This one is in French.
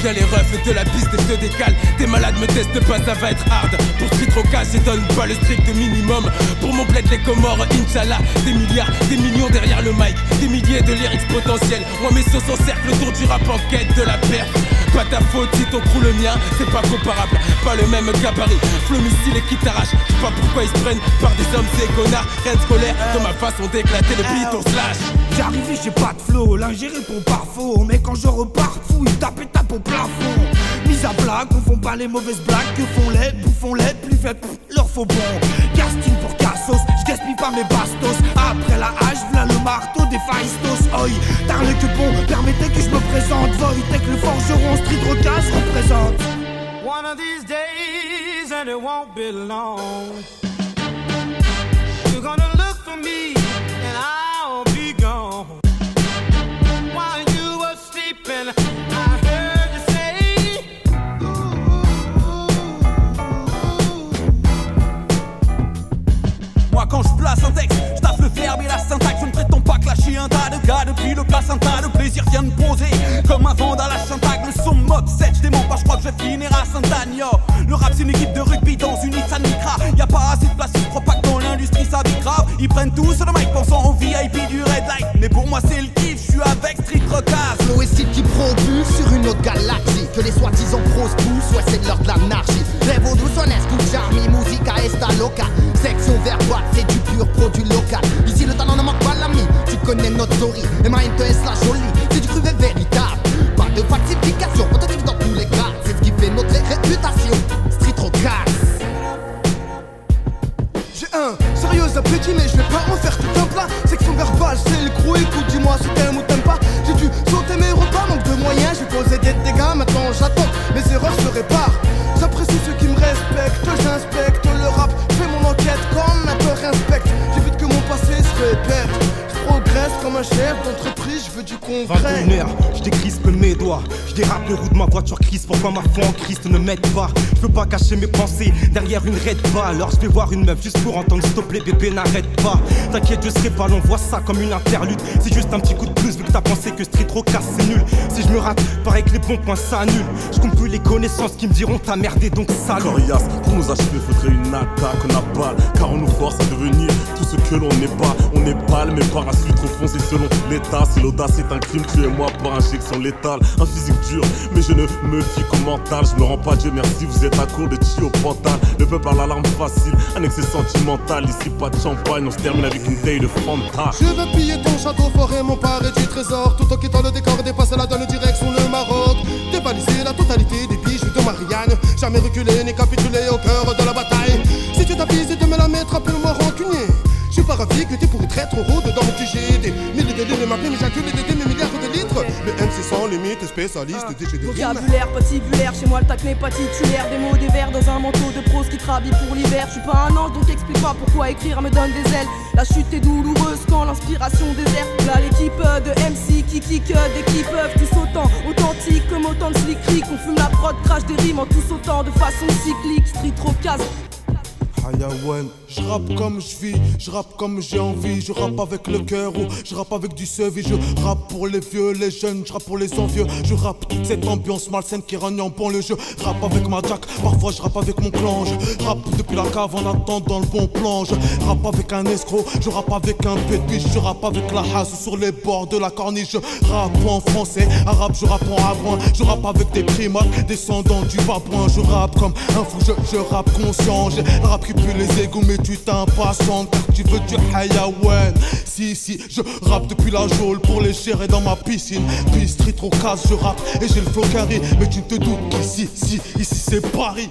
modèle est rough de la piste et te décale. Tes malades me testent pas, ça va être hard. Pour Street Rocaz, j'étonne pas le strict minimum. Pour mon bled les Comores, Inch'Allah. Des milliards, des millions derrière le mic. Des milliers de lyrics potentiels. Moi mes sauces encerclent autour du rap en quête de la perte. Pas ta faute si ton crew le mien, c'est pas comparable. Pas le même gabarit, flow missile et qui t'arrache. Je sais pas pourquoi ils se prennent par des hommes ces connards. Rien de scolaire, dans ma façon d'éclater le beat on slash. J'arrivais, j'ai pas de flow, l'ingéré pour par faux. Mais quand je repars fou, il tape et tape au plafond. Mise à plat, confond pas les mauvaises blagues. Que font les bouffons les plus faibles, leur faux bon. Casting pour Cassos, j'gaspille pas mes bastos. Après la hache, v'là le marteau des Faistos. Oi, tarle que bon, permettez que je me présente. Voitech le forgeron, Street Rocaz représente. One of these days and it won't be long. You're gonna look for me and I'll be gone. While you were sleeping, I heard you say Moi quand je place un texte, je taffe le verbe et la syntaxe. Je ne prétends pas clasher un tas de gars depuis le placenta. Le plaisir vient de poser comme un vent dans la Chantac. Le son m'obsède, je dément pas, je crois que je vais finir à Saint-Agno. Le rap c'est une équipe de rugby dans une Nissan Micra. Y'a pas assez de place, je crois pas que dans l'industrie ça vit grave. Ils prennent tous le mic pensant au VIP du Red Light. Mais pour moi c'est le kiff, je suis avec Street Rocaz. Flow et style qui propulse sur une autre galaxie. Que les soi-disant pros poussent, ouais c'est l'heure de l'anarchie. Revolutiones, escucharmi, musica esta loca. Section verboite, c'est du pur produit local. Ici le talent ne manque pas l'ami, tu connais notre story. Et ma te est la jolie, c'est du cru et véritable. Pas de falsification, authentique dans tous les cas. C'est ce qui fait notre réputation, Street Rocaz. J'ai un sérieux appétit mais je vais pas en faire tout un plat. Section verbale, c'est le crew, écoute dis-moi si t'aimes ou t'aimes pas. J'ai dû sauter mes repas, manque de moyens, j'ai causé des dégâts, maintenant j'attends, mes erreurs se réparent. J'apprécie ceux qui me respectent, j'inspecte le rap, fais mon enquête comme un peu inspecte. J'évite que mon passé se répète. Je progresse comme un chef d'entreprise, je veux du concret. 21h, je décrispe mes doigts. Je dérape les roues de ma voiture crise. Pourquoi ma foi en Christ ne m'aide pas? Je peux pas cacher mes pensées derrière une red pas. Alors je vais voir une meuf juste pour entendre s'il te plaît bébé n'arrête pas. T'inquiète je serai pas long, vois ça comme une interlude. C'est juste un petit coup de plus vu que t'as pensé que Street Rocaz c'est nul. Si je me rate, pareil que les bons points ça annule. Je compte plus les connaissances qui me diront t'as merdé donc salut. Coriace, pour nous achever faudrait une attaque, on a balle. Car on nous force à devenir tout ce que l'on n'est pas. On n'est pas mais par la suite au fond c'est selon l'état. Si l'audace est un crime, tuez-moi par injection létale. Un physique dur, mais je ne me fie qu'au mental. Je me rends pas, Dieu merci, vous êtes à court de chi au pantal. Le peuple a l'alarme facile, un excès sentimental. Ici pas de champagne, on se termine avec une bouteille de Fanta. Je veux piller ton château fort et m'emparer du trésor. Tout en quittant le décor, dépasser la donne direction le Maroc. Dévaliser la totalité des bijoux de Marianne. Jamais reculer ni capituler au cœur de la bataille. Si tu t'avises de me la mettre, appelle-moi rancunier. Je suis pas ravi que t'es pourri très trop haut dedans mon QG. Des milliers de lignes, ma plume éjacule des milliards de litres. Le MC sans limite, spécialiste des jeux de rimes. Vocabulaire patibulaire, chez moi le tac n'est pas titulaire. Des mots, des vers dans un manteau de prose qui te rhabille pour l'hiver. Je suis pas un ange donc explique pas pourquoi écrire me donne des ailes. La chute est douloureuse quand l'inspiration déserte. Là l'équipe de MC qui kick des qui peuvent tous autant authentique comme autant de slick rick. On fume la prod, crache des rimes en tous autant de façon cyclique. Street Rocaz. Hayawen, je rappe comme je vis, je rappe comme j'ai envie, je rappe avec le cœur ou je rappe avec du sevi, je rappe pour les vieux, les jeunes, je rappe pour les envieux, je rappe toute cette ambiance malsaine qui règne en banlieue, je rappe avec ma jack, parfois je rappe avec mon clan, je rappe depuis la cave en attendant le bon plan, je rappe avec un escroc, je rappe avec un pétbiche, je rappe avec la hasse sur les bords de la corniche, je rappe en français, arabe, je rappe en avouin, je rappe avec des primates, descendants du babouin, je rappe comme un fou, je rappe conscient, j'ai un rap qui pue les égouts mais tu t'impatientes car tu veux du hayawen. Si, je rappe depuis la geôle pour les gérer dans ma piscine. Puis Street Rocaz, je rappe et j'ai le flow carré. Mais tu ne te doutes qu'ici, ici c'est Paris.